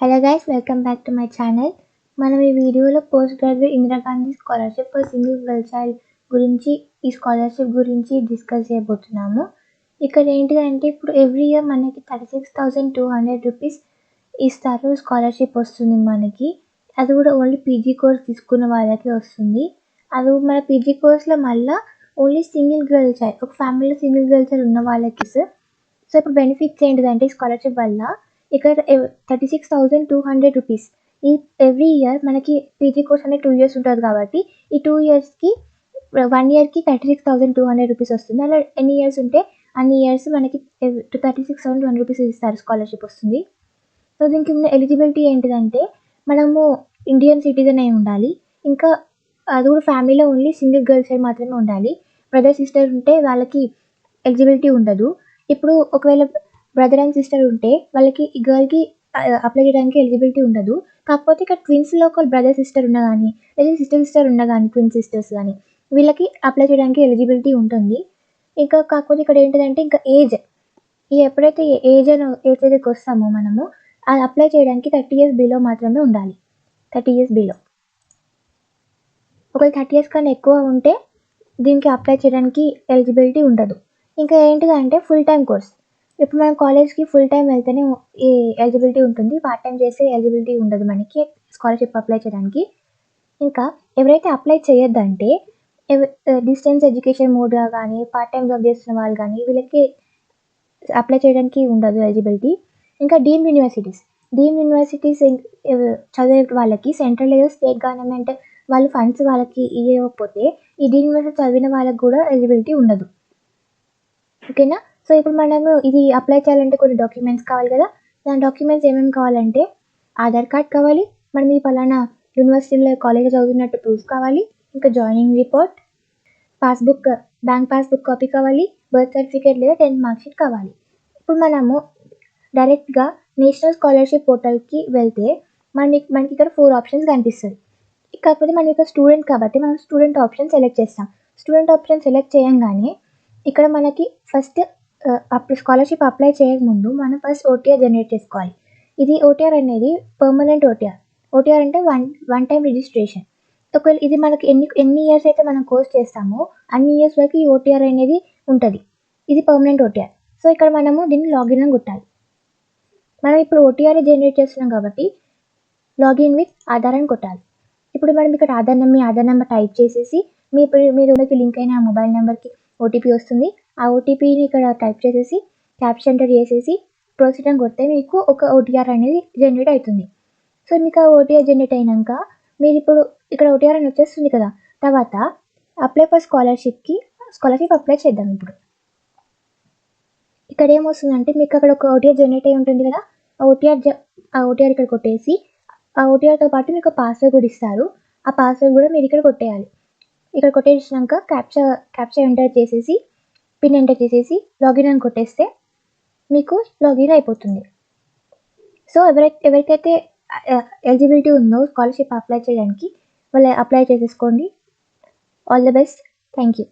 Hello guys, welcome back to my channel. మనం ఈ వీడియోలో post graduate Indira Gandhi scholarship for single girl child గురించి, ఈ స్కాలర్షిప్ గురించి డిస్కస్ చేయబోతున్నాము. ఇక్కడ ఏంటిదంటే ఇప్పుడు ఎవ్రీ ఇయర్ మనకి 36,200 రూపీస్ ఇస్తారు. స్కాలర్షిప్ వస్తుంది మనకి. అది కూడా ఓన్లీ పీజీ కోర్స్ తీసుకున్న వాళ్ళకి వస్తుంది. అది మన పీజీ కోర్స్లో మళ్ళీ ఓన్లీ సింగిల్ గర్ల్ చైల్డ్, ఒక ఫ్యామిలీలో సింగిల్ గర్ల్ చైల్డ్ ఉన్న వాళ్ళకి. సో ఇప్పుడు బెనిఫిట్స్ ఏంటిదంటే ఈ స్కాలర్షిప్ వల్ల ఇక్కడ 36,200 రూపీస్ ఈ ఎవ్రీ ఇయర్ మనకి పీజీ కోర్స్ అనేది 2 ఇయర్స్ ఉంటుంది కాబట్టి ఈ 2 ఇయర్స్కి 1 ఇయర్కి 36,200 రూపీస్ వస్తుంది. అలా ఎన్ని ఇయర్స్ ఉంటే అన్ని ఇయర్స్ మనకి 36,200 రూపీస్ ఇస్తారు, స్కాలర్షిప్ వస్తుంది. సో దీనికి ఉన్న ఎలిజిబిలిటీ ఏంటిదంటే మనము ఇండియన్ సిటిజన్ అయి ఉండాలి. ఇంకా అది కూడా ఫ్యామిలీలో ఓన్లీ సింగిల్ గర్ల్ చైల్డ్ మాత్రమే ఉండాలి. బ్రదర్ సిస్టర్ ఉంటే వాళ్ళకి ఎలిజిబిలిటీ ఉండదు. ఇప్పుడు ఒకవేళ బ్రదర్ అండ్ సిస్టర్ ఉంటే వాళ్ళకి ఈ గర్ల్కి అప్లై చేయడానికి ఎలిజిబిలిటీ ఉండదు. కాకపోతే ఇక్కడ ట్విన్స్లో ఒక బ్రదర్ సిస్టర్ ఉన్న కానీ లేదా సిస్టర్ ఉన్న కానీ ట్విన్ సిస్టర్స్ కానీ వీళ్ళకి అప్లై చేయడానికి ఎలిజిబిలిటీ ఉంటుంది. ఇంకా కాకపోతే ఇక్కడ ఏంటిదంటే ఇంకా ఏజ్, ఎప్పుడైతే ఏజ్ దగ్గరికి వస్తామో మనము అది అప్లై చేయడానికి 30 ఇయర్స్ బిలో మాత్రమే ఉండాలి. 30 ఇయర్స్ బిలో. ఒకవేళ 30 ఇయర్స్ కన్నా ఎక్కువ ఉంటే దీనికి అప్లై చేయడానికి ఎలిజిబిలిటీ ఉండదు. ఇంకా ఏంటిదంటే ఫుల్ టైం కోర్స్. ఇప్పుడు మనం కాలేజ్కి ఫుల్ టైం వెళ్తేనే ఈ ఎలిజిబిలిటీ ఉంటుంది. పార్ట్ టైం చేస్తే ఎలిజిబిలిటీ ఉండదు మనకి స్కాలర్షిప్ అప్లై చేయడానికి. ఇంకా ఎవరైతే అప్లై చేయొద్దంటే డిస్టెన్స్ ఎడ్యుకేషన్ మోడ్గా కానీ పార్ట్ టైం జాబ్ చేస్తున్న వాళ్ళు కానీ వీళ్ళకి అప్లై చేయడానికి ఉండదు ఎలిజిబిలిటీ. ఇంకా డీమ్డ్ యూనివర్సిటీస్ చదివే వాళ్ళకి సెంట్రల్ లేదా స్టేట్ గవర్నమెంట్ వాళ్ళు ఫండ్స్ వాళ్ళకి ఇవ్వకపోతే ఈ డీమ్డ్ యూనివర్సిటీ చదివిన వాళ్ళకి కూడా ఎలిజిబిలిటీ ఉండదు. ఓకేనా? సో ఇప్పుడు మనము ఇది అప్లై చేయాలంటే కొన్ని డాక్యుమెంట్స్ కావాలి కదా. దాని డాక్యుమెంట్స్ ఏమేమి కావాలంటే ఆధార్ కార్డ్ కావాలి, మనం ఈ పలానా యూనివర్సిటీలో కాలేజ్లో చదువుతున్నట్టు ప్రూఫ్ కావాలి, ఇంకా joining report, passbook, bank passbook copy కావాలి, బర్త్ సర్టిఫికేట్ లేదా 10th మార్క్షీట్ కావాలి. ఇప్పుడు మనము డైరెక్ట్గా నేషనల్ స్కాలర్షిప్ పోర్టల్కి వెళ్తే మనకి ఇక్కడ 4 ఆప్షన్స్ కనిపిస్తుంది. కాకపోతే మనం ఇక్కడ స్టూడెంట్ కాబట్టి మనం స్టూడెంట్ ఆప్షన్ సెలెక్ట్ చేస్తాం. స్టూడెంట్ ఆప్షన్ సెలెక్ట్ చేయంగానే ఇక్కడ మనకి ఫస్ట్ స్కాలర్షిప్ అప్లై చేయకముందు మనం ఫస్ట్ ఓటీఆర్ జనరేట్ చేసుకోవాలి. ఇది ఓటీఆర్ అనేది పర్మనెంట్ ఓటీఆర్ అంటే వన్ టైం రిజిస్ట్రేషన్. ఒకవేళ ఇది మనకి ఎన్ని ఇయర్స్ అయితే మనం కోర్స్ చేస్తామో అన్ని ఇయర్స్ వరకు ఈ ఓటీఆర్ అనేది ఉంటుంది. ఇది పర్మనెంట్ ఓటీఆర్. సో ఇక్కడ మనము దీన్ని లాగిన్ అని కొట్టాలి. మనం ఇప్పుడు ఓటీఆర్ జనరేట్ చేస్తున్నాం కాబట్టి లాగిన్ విత్ ఆధార్ అని కొట్టాలి. ఇప్పుడు మనం ఇక్కడ మీ ఆధార్ నెంబర్ టైప్ చేసేసి మీరు లింక్ అయిన మొబైల్ నెంబర్కి ఓటీపీ వస్తుంది. ఆ ఓటీపీని ఇక్కడ టైప్ చేసేసి క్యాప్షన్ ఎంటర్ చేసేసి ప్రొసీడ్ అని కొడితే మీకు ఒక ఓటీఆర్ అనేది జనరేట్ అవుతుంది. సో మీకు ఆ ఓటీఆర్ జనరేట్ అయినాక మీరు ఇప్పుడు ఇక్కడ ఓటీఆర్ అని వచ్చేస్తుంది కదా. తర్వాత అప్లై ఫర్ స్కాలర్షిప్ అప్లై చేద్దాం. ఇప్పుడు ఇక్కడ ఏమొస్తుందంటే మీకు అక్కడ ఒక ఓటీఆర్ జనరేట్ అయి ఉంటుంది కదా. ఆ ఓటీఆర్ ఇక్కడ కొట్టేసి ఆ ఓటీఆర్తో పాటు మీకు పాస్వర్డ్ కూడా ఇస్తారు. ఆ పాస్వర్డ్ కూడా మీరు ఇక్కడ కొట్టేయాలి. ఇక్కడ కొట్టేసినాక క్యాప్చా ఎంటర్ చేసేసి పిన్ ఎంటర్ చేసేసి లాగిన్ అని కొట్టేస్తే మీకు లాగిన్ అయిపోతుంది. సో ఎవరికైతే ఎలిజిబిలిటీ ఉందో స్కాలర్షిప్ అప్లై చేయడానికి వాళ్ళు అప్లై చేసేసుకోండి. All the best. Thank you.